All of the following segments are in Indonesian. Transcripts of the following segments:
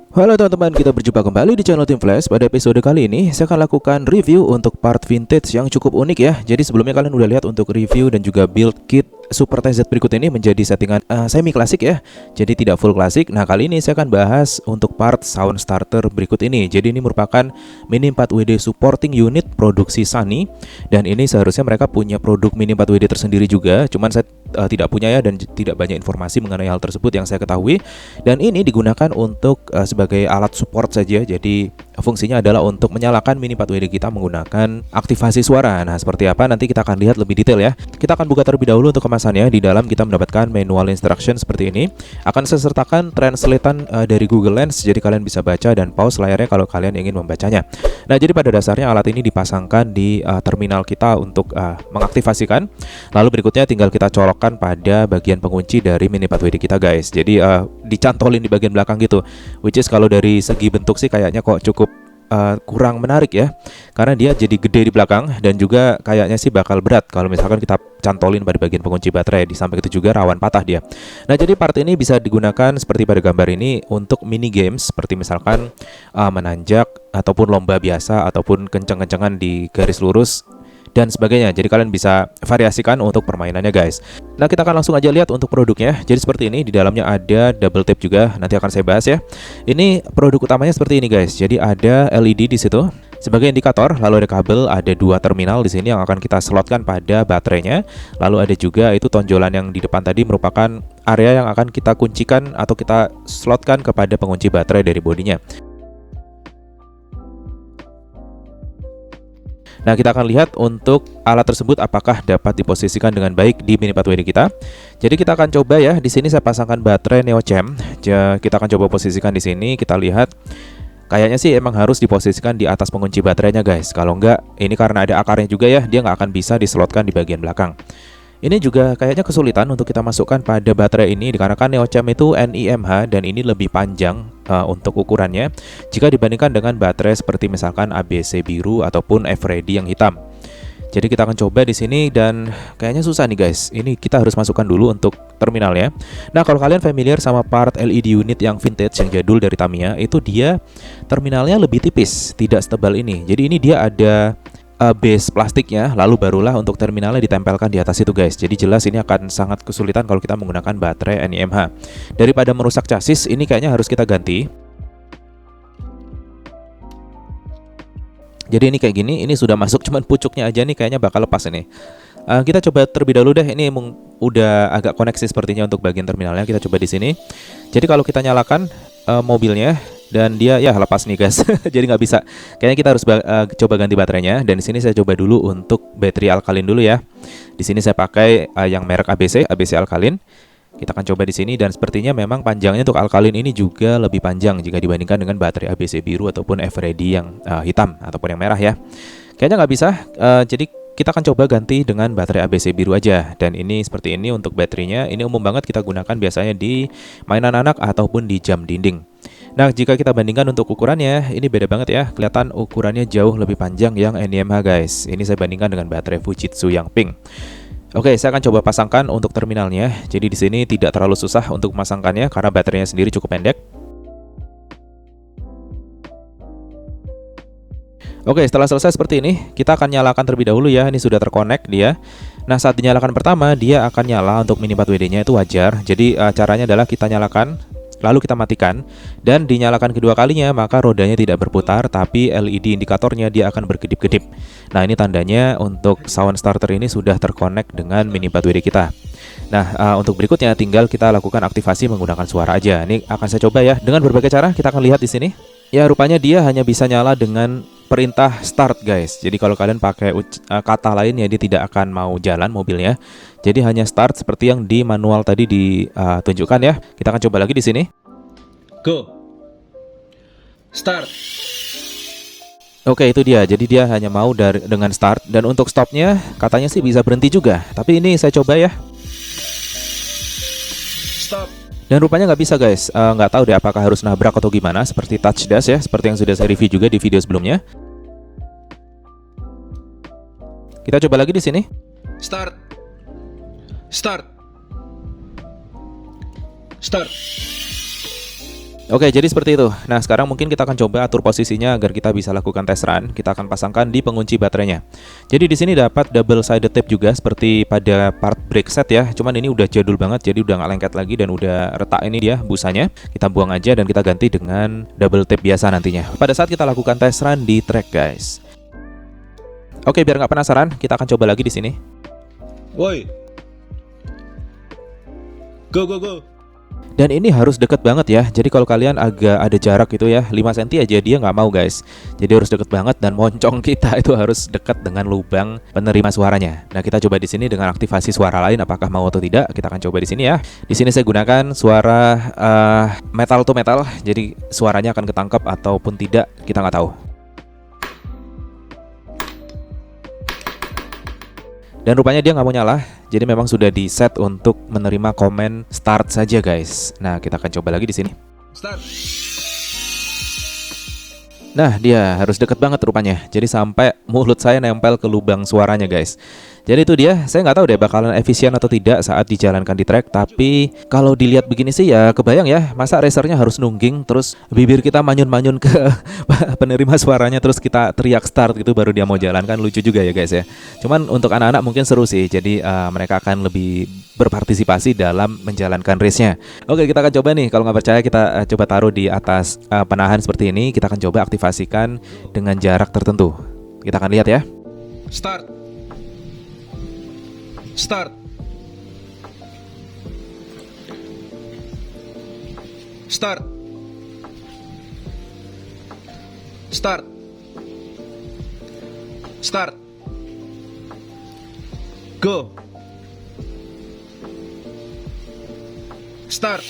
Halo teman-teman, kita berjumpa kembali di channel Team Flash. Pada episode kali ini, saya akan lakukan review untuk part vintage yang cukup unik ya. Jadi sebelumnya kalian udah lihat untuk review dan juga build kit Super TZ berikut ini menjadi settingan semi klasik ya. Jadi tidak full klasik. Nah kali ini saya akan bahas untuk part sound starter berikut ini. Jadi ini merupakan Mini 4WD supporting unit produksi Sunny. Dan ini seharusnya mereka punya produk Mini 4WD tersendiri juga. Cuman saya tidak punya ya, dan tidak banyak informasi mengenai hal tersebut yang saya ketahui. Dan ini digunakan untuk sebagai alat support saja. Jadi fungsinya adalah untuk menyalakan Mini 4WD kita menggunakan aktivasi suara. Nah seperti apa nanti kita akan lihat lebih detail ya. Kita akan buka terlebih dahulu untuk kemasannya. Di dalam kita mendapatkan manual instruction seperti ini. Akan saya sertakan translatean dari Google Lens, jadi kalian bisa baca dan pause layarnya kalau kalian ingin membacanya. Nah jadi pada dasarnya alat ini dipasangkan di terminal kita untuk mengaktifasikan. Lalu berikutnya tinggal kita colokkan pada bagian pengunci dari Mini 4WD kita guys. Jadi dicantolin di bagian belakang gitu. Which is kalau dari segi bentuk sih kayaknya kok cukup kurang menarik ya, karena dia jadi gede di belakang dan juga kayaknya sih bakal berat kalau misalkan kita cantolin pada bagian pengunci baterai. Di samping itu juga rawan patah dia. Nah jadi part ini bisa digunakan seperti pada gambar ini untuk mini games seperti misalkan menanjak ataupun lomba biasa ataupun kenceng-kencengan di garis lurus dan sebagainya. Jadi kalian bisa variasikan untuk permainannya guys. Nah kita akan langsung aja lihat untuk produknya. Jadi seperti ini, di dalamnya ada double tape juga, nanti akan saya bahas ya. Ini produk utamanya seperti ini guys. Jadi ada LED di situ sebagai indikator, lalu ada kabel, ada dua terminal di sini yang akan kita slotkan pada baterainya. Lalu ada juga itu tonjolan yang di depan tadi merupakan area yang akan kita kuncikan atau kita slotkan kepada pengunci baterai dari bodinya. Nah kita akan lihat untuk alat tersebut apakah dapat diposisikan dengan baik di Mini 4WD kita. Jadi kita akan coba ya. Di sini saya pasangkan baterai NeoCham. Kita akan coba posisikan di sini. Kita lihat kayaknya sih emang harus diposisikan di atas pengunci baterainya guys. Kalau enggak, ini karena ada akarnya juga ya, dia nggak akan bisa dislotkan di bagian belakang. Ini juga kayaknya kesulitan untuk kita masukkan pada baterai ini dikarenakan NeoCham itu NiMH dan ini lebih panjang untuk ukurannya jika dibandingkan dengan baterai seperti misalkan ABC biru ataupun F-Ready yang hitam. Jadi kita akan coba di sini dan kayaknya susah nih guys. Ini kita harus masukkan dulu untuk terminalnya. Nah kalau kalian familiar sama part LED unit yang vintage yang jadul dari Tamiya, itu dia terminalnya lebih tipis, tidak setebal ini. Jadi ini dia ada base plastiknya, lalu barulah untuk terminalnya ditempelkan di atas itu guys. Jadi jelas ini akan sangat kesulitan kalau kita menggunakan baterai NiMH. Daripada merusak chassis, ini kayaknya harus kita ganti. Jadi ini kayak gini, ini sudah masuk cuman pucuknya aja nih kayaknya bakal lepas ini. Kita coba terlebih dahulu deh. Ini udah agak koneksi sepertinya untuk bagian terminalnya. Kita coba di sini. Jadi kalau kita nyalakan mobilnya dan dia ya lepas nih guys. Jadi nggak bisa. Kayaknya kita harus coba ganti baterainya. Dan di sini saya coba dulu untuk baterai alkalin dulu ya. Di sini saya pakai yang merek ABC alkalin. Kita akan coba di sini dan sepertinya memang panjangnya untuk alkalin ini juga lebih panjang jika dibandingkan dengan baterai ABC biru ataupun F-Ready yang hitam ataupun yang merah ya. Kayaknya nggak bisa. Jadi kita akan coba ganti dengan baterai ABC biru aja. Dan ini seperti ini untuk baterainya. Ini umum banget kita gunakan biasanya di mainan anak ataupun di jam dinding. Nah jika kita bandingkan untuk ukurannya, ini beda banget ya. Kelihatan ukurannya jauh lebih panjang yang NiMH guys. Ini saya bandingkan dengan baterai Fujitsu yang pink. Oke, saya akan coba pasangkan untuk terminalnya. Jadi di sini tidak terlalu susah untuk memasangkannya karena baterainya sendiri cukup pendek. Oke, setelah selesai seperti ini, kita akan nyalakan terlebih dahulu ya. Ini sudah terkonek dia. Nah, saat dinyalakan pertama, dia akan nyala untuk Mini 4WD-nya itu wajar. Jadi caranya adalah kita nyalakan, lalu kita matikan, dan dinyalakan kedua kalinya maka rodanya tidak berputar, tapi LED indikatornya dia akan berkedip-kedip. Nah ini tandanya untuk sound starter ini sudah terkonek dengan Mini 4WD kita. Nah untuk berikutnya tinggal kita lakukan aktivasi menggunakan suara aja. Ini akan saya coba ya dengan berbagai cara. Kita akan lihat di sini. Ya rupanya dia hanya bisa nyala dengan perintah start guys. Jadi kalau kalian pakai kata lain ya dia tidak akan mau jalan mobilnya. Jadi hanya start seperti yang di manual tadi ditunjukkan ya. Kita akan coba lagi di sini. Go. Start. Oke itu dia. Jadi dia hanya mau dengan start. Dan untuk stopnya katanya sih bisa berhenti juga. Tapi ini saya coba ya. Stop. Dan rupanya nggak bisa guys. Nggak tahu deh apakah harus nabrak atau gimana. Seperti touch dash ya. Seperti yang sudah saya review juga di video sebelumnya. Kita coba lagi di sini. Start. Start. Start. Oke, jadi seperti itu. Nah, sekarang mungkin kita akan coba atur posisinya agar kita bisa lakukan test run. Kita akan pasangkan di pengunci baterainya. Jadi di sini dapat double sided tape juga seperti pada part brake set ya. Cuman ini udah jadul banget, jadi udah nggak lengket lagi dan udah retak ini dia busanya. Kita buang aja dan kita ganti dengan double tape biasa nantinya. Pada saat kita lakukan test run di track, guys. Oke, biar nggak penasaran, kita akan coba lagi di sini. Woi. Go, go, go. Dan ini harus deket banget ya. Jadi kalau kalian agak ada jarak gitu ya, 5 cm aja dia nggak mau, guys. Jadi harus deket banget dan moncong kita itu harus dekat dengan lubang penerima suaranya. Nah, kita coba di sini dengan aktivasi suara lain apakah mau atau tidak. Kita akan coba di sini ya. Di sini saya gunakan suara metal to metal. Jadi suaranya akan ketangkap ataupun tidak, kita nggak tahu. Dan rupanya dia nggak mau nyala. Jadi memang sudah di set untuk menerima komen start saja, guys. Nah, kita akan coba lagi di sini. Start. Nah, dia harus deket banget rupanya. Jadi sampai mulut saya nempel ke lubang suaranya, guys. Jadi itu dia. Saya nggak tahu deh bakalan efisien atau tidak saat dijalankan di track. Tapi kalau dilihat begini sih ya kebayang ya. Masa racernya harus nungging terus bibir kita manyun-manyun ke penerima suaranya terus kita teriak start gitu baru dia mau jalan, kan lucu juga ya, guys ya. Cuman untuk anak-anak mungkin seru sih. Jadi mereka akan lebih berpartisipasi dalam menjalankan race-nya. Oke, kita akan coba nih. Kalau nggak percaya kita coba taruh di atas penahan seperti ini. Kita akan coba aktifasikan dengan jarak tertentu. Kita akan lihat ya. Start. Start. Start. Start. Start. Go. Start.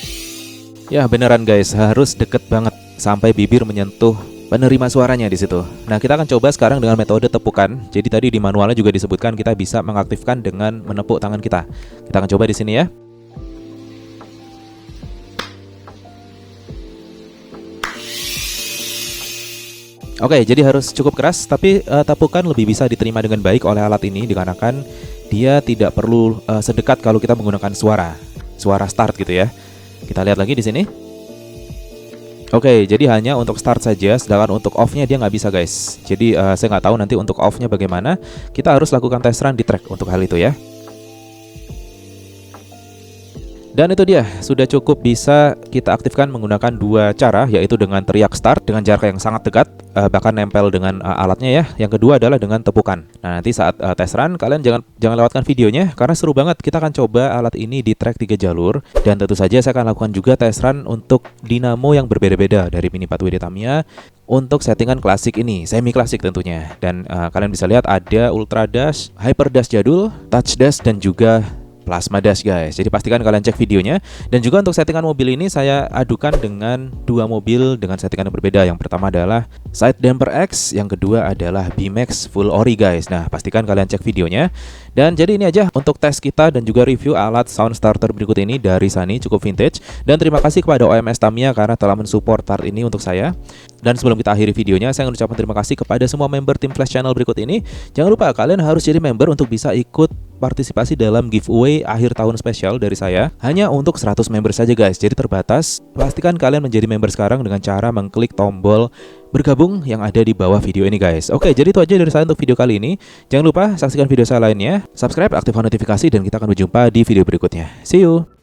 Ya beneran, guys, harus deket banget sampai bibir menyentuh penerima suaranya di situ. Nah, kita akan coba sekarang dengan metode tepukan. Jadi tadi di manualnya juga disebutkan kita bisa mengaktifkan dengan menepuk tangan kita. Kita akan coba di sini ya. Oke, jadi harus cukup keras, tapi tepukan lebih bisa diterima dengan baik oleh alat ini dikarenakan dia tidak perlu sedekat kalau kita menggunakan suara start gitu ya. Kita lihat lagi di sini. Oke, jadi hanya untuk start saja, sedangkan untuk off-nya dia nggak bisa, guys. Jadi saya nggak tahu nanti untuk off-nya bagaimana. Kita harus lakukan test run di track untuk hal itu ya. Dan itu dia, sudah cukup bisa kita aktifkan menggunakan dua cara, yaitu dengan teriak start dengan jarak yang sangat dekat, bahkan nempel dengan alatnya ya. Yang kedua adalah dengan tepukan. Nah, nanti saat test run kalian jangan lewatkan videonya karena seru banget. Kita akan coba alat ini di track 3 jalur dan tentu saja saya akan lakukan juga test run untuk dinamo yang berbeda-beda dari Mini 4WD Tamiya untuk settingan klasik ini, semi klasik tentunya. Dan kalian bisa lihat ada Ultra Dash, Hyper Dash jadul, Touch Dash dan juga Plasma Dash, guys. Jadi pastikan kalian cek videonya. Dan juga untuk settingan mobil ini saya adukan dengan dua mobil dengan settingan yang berbeda. Yang pertama adalah Side Damper X, yang kedua adalah B-Max Full Ori, guys. Nah, pastikan kalian cek videonya. Dan jadi ini aja untuk tes kita dan juga review alat sound starter berikut ini dari Sunny, cukup vintage. Dan terima kasih kepada OMS Tamiya karena telah mensupport part ini untuk saya. Dan sebelum kita akhiri videonya, saya mengucapkan terima kasih kepada semua member tim Flash Channel berikut ini. Jangan lupa kalian harus jadi member untuk bisa ikut partisipasi dalam giveaway akhir tahun spesial dari saya. Hanya untuk 100 member saja, guys. Jadi terbatas. Pastikan kalian menjadi member sekarang dengan cara mengklik tombol bergabung yang ada di bawah video ini, guys. Oke, jadi itu aja dari saya untuk video kali ini. Jangan lupa saksikan video saya lainnya, subscribe, aktifkan notifikasi, dan kita akan berjumpa di video berikutnya. See you.